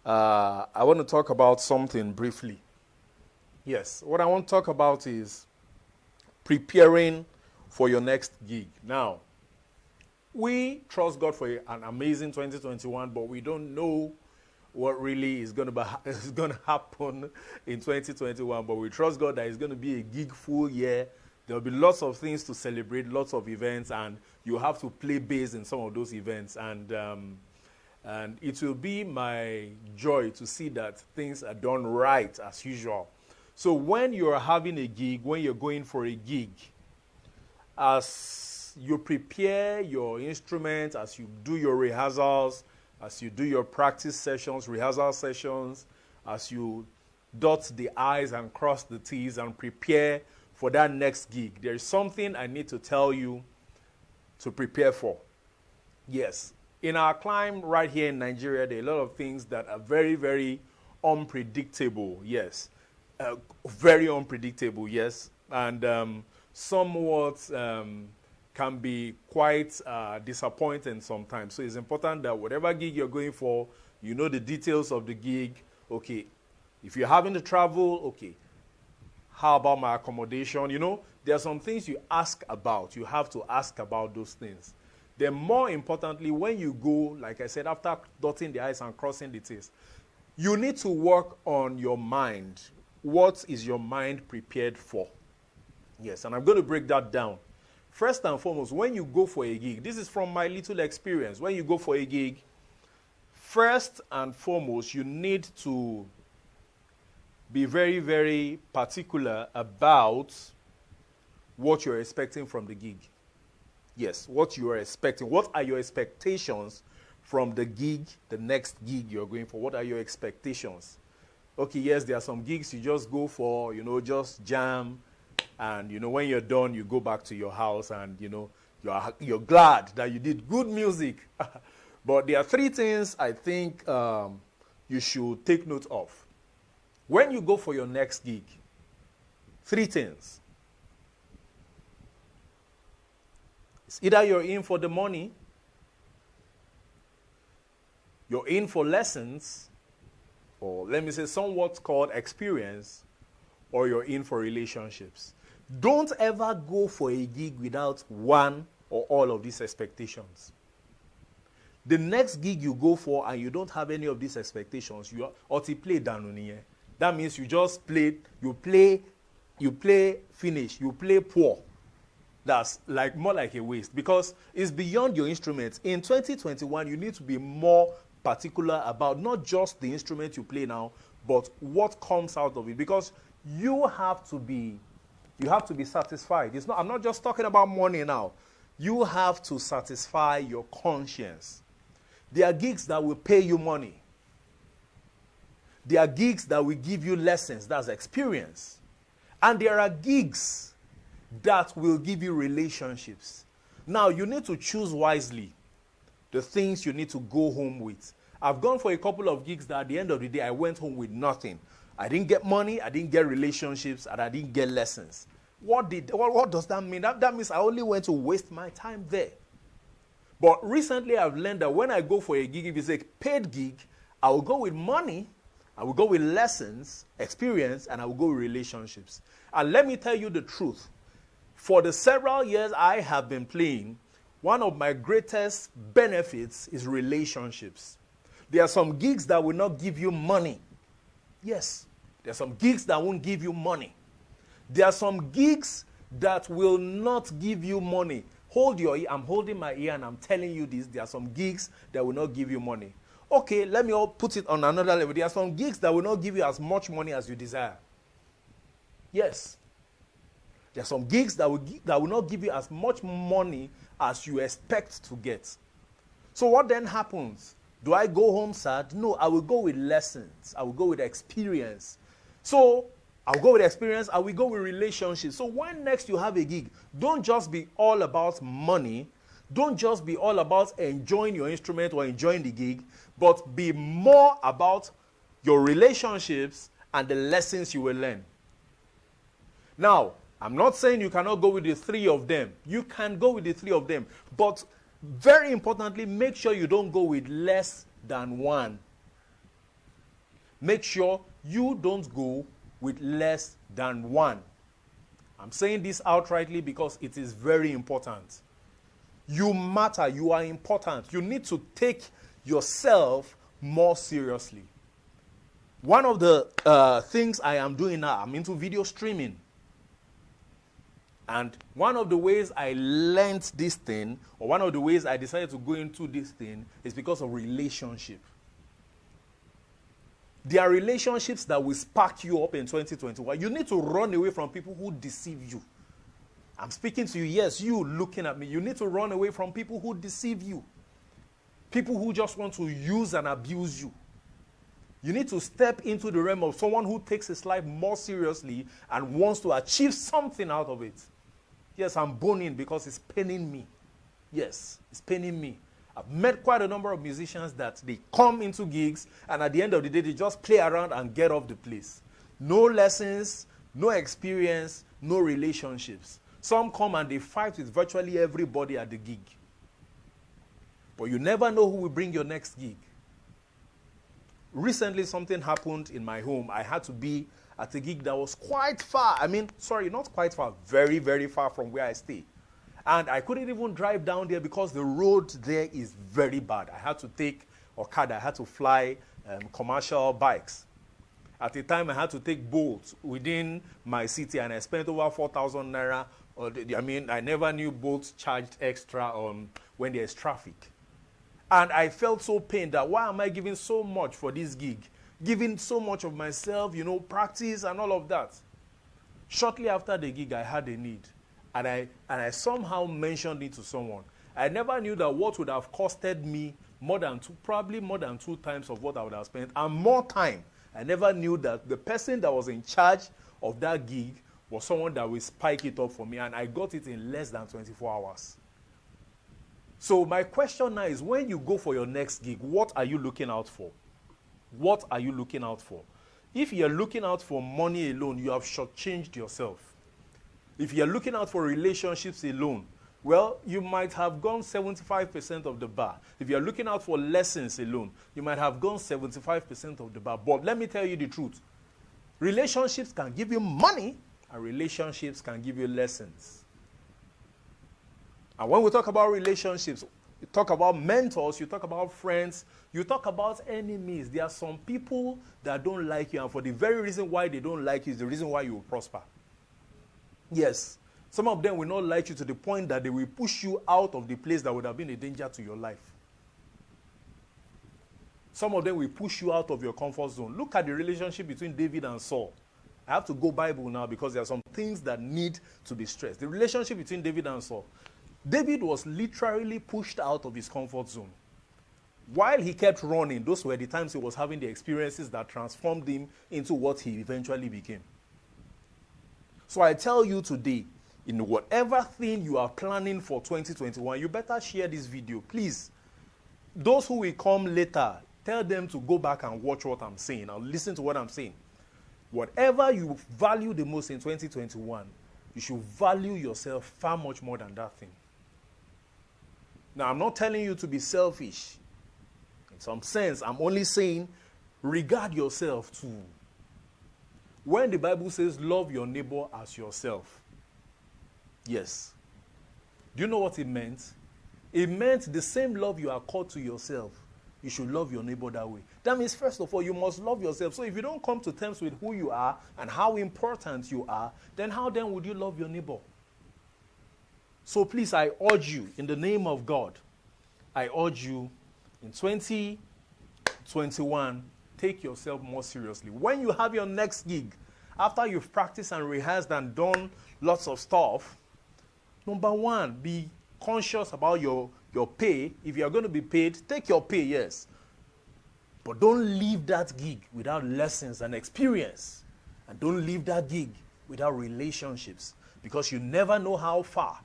I want to talk about something briefly. Yes, what I want to talk about is preparing for your next gig. Now, we trust God for an amazing 2021, but we don't know what really is going to happen in 2021. But we trust God that it's going to be a gig-full year. There will be lots of things to celebrate, lots of events, and you have to play bass in some of those events. And it will be my joy to see that things are done right as usual. So when you're having a gig, when you're going for a gig, as you prepare your instruments, as you do your rehearsals, as you do your practice sessions, rehearsal sessions, as you dot the I's and cross the T's and prepare for that next gig, there's something I need to tell you to prepare for. Yes, in our climb right here in Nigeria, there are a lot of things that are very, very unpredictable. Yes, very unpredictable. Yes, and somewhat can be quite disappointing sometimes. So it's important that whatever gig you're going for, you know the details of the gig. Okay, if you're having to travel, okay, how about my accommodation? You know, there are some things you ask about. You have to ask about those things. Then more importantly, when you go, like I said, after dotting the I's and crossing the T's, you need to work on your mind. What is your mind prepared for? Yes, and I'm going to break that down. First and foremost, when you go for a gig, this is from my little experience. When you go for a gig, first and foremost, you need to be very, very particular about what you're expecting from the gig. Yes, what you are expecting. What are your expectations from the gig, the next gig you're going for? What are your expectations? Okay, yes, there are some gigs you just go for, you know, just jam. And, you know, when you're done, you go back to your house and, you know, you're glad that you did good music. But there are three things I think you should take note of. When you go for your next gig, three things. It's either you're in for the money, you're in for lessons, or let me say somewhat called experience, or you're in for relationships. Don't ever go for a gig without one or all of these expectations. The next gig you go for and you don't have any of these expectations, you play danuniye. That means you just play, you play finish, you play poor. That's like more like a waste because it's beyond your instruments. In 2021, you need to be more particular about not just the instrument you play now, but what comes out of it. Because you have to be satisfied. I'm not just talking about money now. You have to satisfy your conscience. There are gigs that will pay you money. There are gigs that will give you lessons, that's experience. And there are gigs that will give you relationships. Now, you need to choose wisely the things you need to go home with. I've gone for a couple of gigs that at the end of the day, I went home with nothing. I didn't get money, I didn't get relationships, and I didn't get lessons. What does that mean? That means I only went to waste my time there. But recently, I've learned that when I go for a gig, if it's a paid gig, I will go with money, I will go with lessons, experience, and I will go with relationships. And let me tell you the truth. For the several years I have been playing, one of my greatest benefits is relationships. There are some gigs that will not give you money. Yes, there are some gigs that won't give you money. There are some gigs that will not give you money. Hold your ear. I'm holding my ear and I'm telling you this. There are some gigs that will not give you money. Okay, let me all put it on another level. There are some gigs that will not give you as much money as you desire. Yes. There are some gigs that will not give you as much money as you expect to get. So what then happens? Do I go home sad? No, I will go with lessons. I will go with experience. So I'll go with experience. I will go with relationships. So when next you have a gig, don't just be all about money. Don't just be all about enjoying your instrument or enjoying the gig, but be more about your relationships and the lessons you will learn. Now, I'm not saying you cannot go with the three of them. You can go with the three of them. But very importantly, make sure you don't go with less than one. make sure you don't go with less than one. I'm saying this outrightly because it is very important. You matter. You are important. You need to take yourself more seriously. One of the things I am doing now, I'm into video streaming. And one of the ways I learned this thing, or one of the ways I decided to go into this thing, is because of relationship. There are relationships that will spark you up in 2021. You need to run away from people who deceive you. I'm speaking to you, yes, you looking at me. You need to run away from people who deceive you. People who just want to use and abuse you. You need to step into the realm of someone who takes his life more seriously and wants to achieve something out of it. Yes, I'm boning because it's paining me. Yes, it's paining me. I've met quite a number of musicians that they come into gigs and at the end of the day, they just play around and get off the place. No lessons, no experience, no relationships. Some come and they fight with virtually everybody at the gig. But you never know who will bring your next gig. Recently, something happened in my home. I had to be at a gig that was quite far. Not quite far. Very, very far from where I stay. And I couldn't even drive down there because the road there is very bad. I had to take Okada. I had to fly commercial bikes. At the time, I had to take Bolt within my city, and I spent over 4,000 naira. I never knew Bolt charged extra when there's traffic. And I felt so pained that why am I giving so much for this gig? Giving so much of myself, practice and all of that. Shortly after the gig, I had a need. And I somehow mentioned it to someone. I never knew that what would have costed me probably more than 2 times of what I would have spent, and more time. I never knew that the person that was in charge of that gig was someone that will spike it up for me, and I got it in less than 24 hours. So my question now is, when you go for your next gig, what are you looking out for? What are you looking out for? If you're looking out for money alone, you have shortchanged yourself. If you're looking out for relationships alone, well, you might have gone 75% of the bar. If you're looking out for lessons alone, you might have gone 75% of the bar. But let me tell you the truth. Relationships can give you money, and relationships can give you lessons. And when we talk about relationships, you talk about mentors, you talk about friends, you talk about enemies. There are some people that don't like you, and for the very reason why they don't like you is the reason why you will prosper. Yes, some of them will not like you to the point that they will push you out of the place that would have been a danger to your life. Some of them will push you out of your comfort zone. Look at the relationship between David and Saul. I have to go Bible now because there are some things that need to be stressed. The relationship between David and Saul. David was literally pushed out of his comfort zone. While he kept running, those were the times he was having the experiences that transformed him into what he eventually became. So I tell you today, in whatever thing you are planning for 2021, you better share this video. Please, those who will come later, tell them to go back and watch what I'm saying and listen to what I'm saying. Whatever you value the most in 2021, you should value yourself far much more than that thing. Now, I'm not telling you to be selfish. In some sense, I'm only saying regard yourself too. When the Bible says love your neighbor as yourself, yes. Do you know what it meant? It meant the same love you are called to yourself, you should love your neighbor that way. That means, first of all, you must love yourself. So if you don't come to terms with who you are and how important you are, then how then would you love your neighbor? So please, I urge you, in the name of God, I urge you, in 2021, take yourself more seriously. When you have your next gig, after you've practiced and rehearsed and done lots of stuff, number one, be conscious about your pay. If you're going to be paid, take your pay, yes. But don't leave that gig without lessons and experience. And don't leave that gig without relationships, because you never know how far.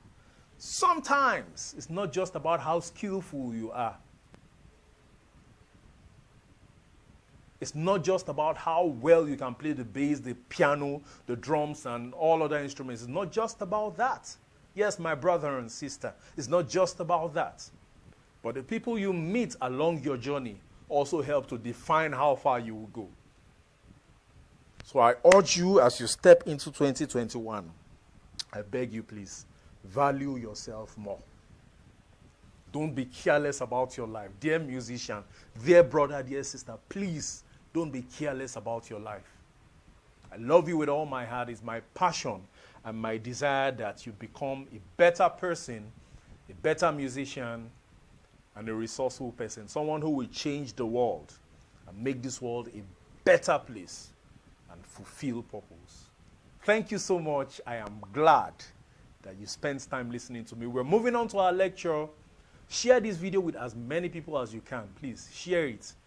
Sometimes it's not just about how skillful you are. It's not just about how well you can play the bass, the piano, the drums, and all other instruments. It's not just about that. Yes, my brother and sister, it's not just about that. But the people you meet along your journey also help to define how far you will go. So I urge you, as you step into 2021, I beg you, please, value yourself more. Don't be careless about your life. Dear musician, dear brother, dear sister, please don't be careless about your life. I love you with all my heart. It's my passion and my desire that you become a better person, a better musician, and a resourceful person. Someone who will change the world and make this world a better place and fulfill purpose. Thank you so much. I am glad that you spent time listening to me. We're moving on to our lecture. Share this video with as many people as you can. Please share it.